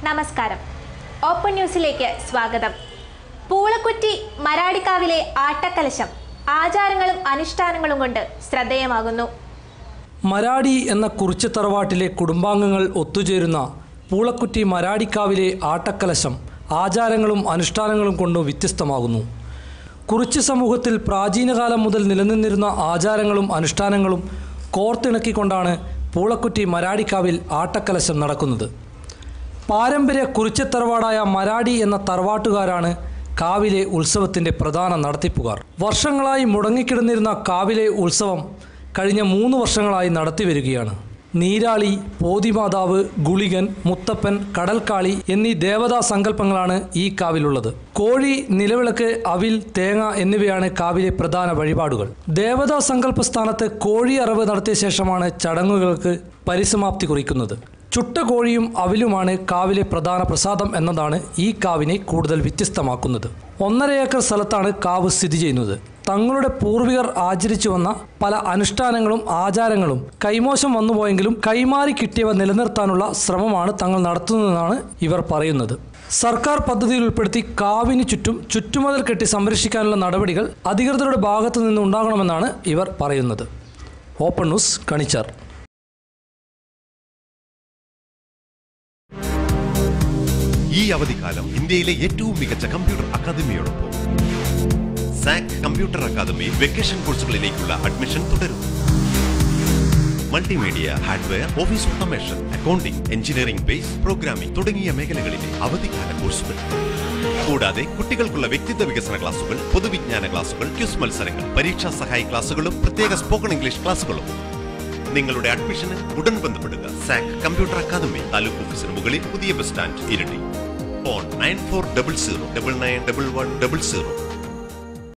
നമസ്കാരം. ഓപ്പൺ ന്യൂസിലേക്ക് സ്വാഗതം. പൂളക്കുറ്റി മരാടിക്കാവിലെ ആട്ടക്കലശം ആചാരങ്ങളും അനുഷ്ഠാനങ്ങളും കൊണ്ട് ശ്രദ്ധേയമാകുന്നു. മരാടി എന്ന കുറിച്യ തറവാട്ടിലെ കുടുംബാംഗങ്ങൾ ഒത്തുചേരുന്ന പൂളക്കുറ്റി മരാടിക്കാവിലെ ആട്ടക്കലശം ആചാരങ്ങളും അനുഷ്ഠാനങ്ങളും കൊണ്ട് വ്യത്യസ്തമാകുന്നു. കുറിച്യ സമൂഹത്തിൽ പ്രാചീനകാലം മുതൽ നിലനിന്നിരുന്ന ആചാരങ്ങളും അനുഷ്ഠാനങ്ങളും കോർത്തിണക്കിക്കൊണ്ടാണ് പൂളക്കുറ്റി മരാടിക്കാവിൽ ആട്ടക്കലശം നടക്കുന്നത്. പാരമ്പര്യ കുറിച്യത്തറവാടായ മരാടി എന്ന തറവാട്ടുകാരാണ് കാവിലെ ഉത്സവത്തിൻ്റെ പ്രധാന നടത്തിപ്പുകാർ. വർഷങ്ങളായി മുടങ്ങിക്കിടന്നിരുന്ന കാവിലെ ഉത്സവം കഴിഞ്ഞ 3 വർഷങ്ങളായി നടത്തിവരികയാണ്. നീരാളി, പോതിമാതാവ്, ഗുളികൻ, മുത്തപ്പൻ, കടൽക്കാളി എന്നീ ദേവതാ സങ്കല്പങ്ങളാണ് ഈ കാവിലുള്ളത്. കോഴി, നിലവിളക്ക്, അവിൽ, തേങ്ങ എന്നിവയാണ് കാവിലെ പ്രധാന വഴിപാടുകൾ. ദേവതാ സങ്കല്പ സ്ഥാനത്ത് കോഴി അറവ് നടത്തിയ ശേഷമാണ് ചടങ്ങുകൾക്ക് പരിസമാപ്തി കുറിക്കുന്നത്. ചുട്ട കോഴിയും അവിലുമാണ് കാവിലെ പ്രധാന പ്രസാദം എന്നതാണ് ഈ കാവിനെ കൂടുതൽ വ്യത്യസ്തമാക്കുന്നത്. 1.5 ഏക്കർ സ്ഥലത്താണ് കാവ് സ്ഥിതി ചെയ്യുന്നത്. തങ്ങളുടെ പൂർവികർ ആചരിച്ചു വന്ന പല അനുഷ്ഠാനങ്ങളും ആചാരങ്ങളും കൈമോശം വന്നുപോയെങ്കിലും കൈമാറി കിട്ടിയവ നിലനിർത്താനുള്ള ശ്രമമാണ് തങ്ങൾ നടത്തുന്നതെന്നാണ് ഇവർ പറയുന്നത്. സർക്കാർ പദ്ധതിയിൽ ഉൾപ്പെടുത്തി കാവിന് ചുറ്റുമതിൽ കെട്ടി സംരക്ഷിക്കാനുള്ള നടപടികൾ അധികൃതരുടെ ഭാഗത്തു നിന്ന് ഉണ്ടാകണമെന്നാണ് ഇവർ പറയുന്നത്. Open news, Kanichar. ഈ അവധിക്കാലം ഇന്ത്യയിലെ ഏറ്റവും മികച്ച കമ്പ്യൂട്ടർ അക്കാദമിയോടൊപ്പം സാക് കമ്പ്യൂട്ടർ അക്കാദമി വെക്കേഷൻ കോഴ്സുകളിലേക്കുള്ള അഡ്മിഷൻ തുടരുന്നു. Multimedia, hardware, office automation, accounting, engineering base, programming തുടങ്ങിയ മേഖലകളിലെ അവധിക്കാല കോഴ്സുകൾ. കൂടാതെ കുട്ടികൾക്കുള്ള വ്യക്തിത്വ വികസന ക്ലാസുകൾ, പൊതുവിജ്ഞാന ക്ലാസുകൾ, ക്വിസ് മത്സരങ്ങൾ, പരീക്ഷാ സഹായ ക്ലാസുകളും പ്രത്യേക സ്പോക്കൺ ഇംഗ്ലീഷ് ക്ലാസുകളും. നിങ്ങളുടെ അഡ്മിഷന് ഉടൻ ബന്ധപ്പെടുക. സാക് കമ്പ്യൂട്ടർ അക്കാദമി, താലൂക്ക് ഓഫീസിന് മുകളിൽ, പുതിയ ബസ് സ്റ്റാൻഡ്, ഇരിട്ടി. ഫോൺ 9400 991100.